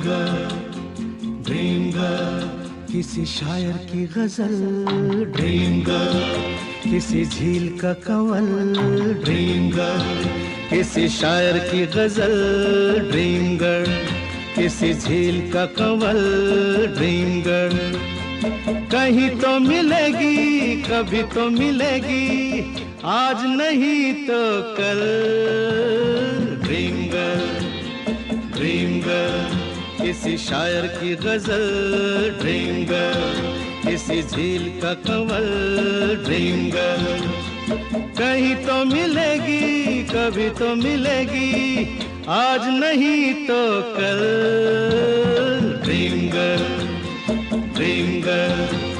Dream girl, किसी शायर की गजल, ड्रीम गर्ल, किसी झील का कंवल, ड्रीम गर्ल, किसी शायर की गजल, ड्रीम गर्ल, किसी झील का कंवल, ड्रीम गर्ल। कहीं तो मिलेगी, कभी तो मिलेगी, आज नहीं तो कल, ड्रीम गर्ल, ड्रीम गर्ल, किसी शायर की गजल, ड्रीम गर्ल, किसी झील का कंवल, ड्रीम गर्ल। कहीं तो मिलेगी, कभी तो मिलेगी, आज नहीं तो कल, ड्रीम गर्ल, ड्रीम गर्ल।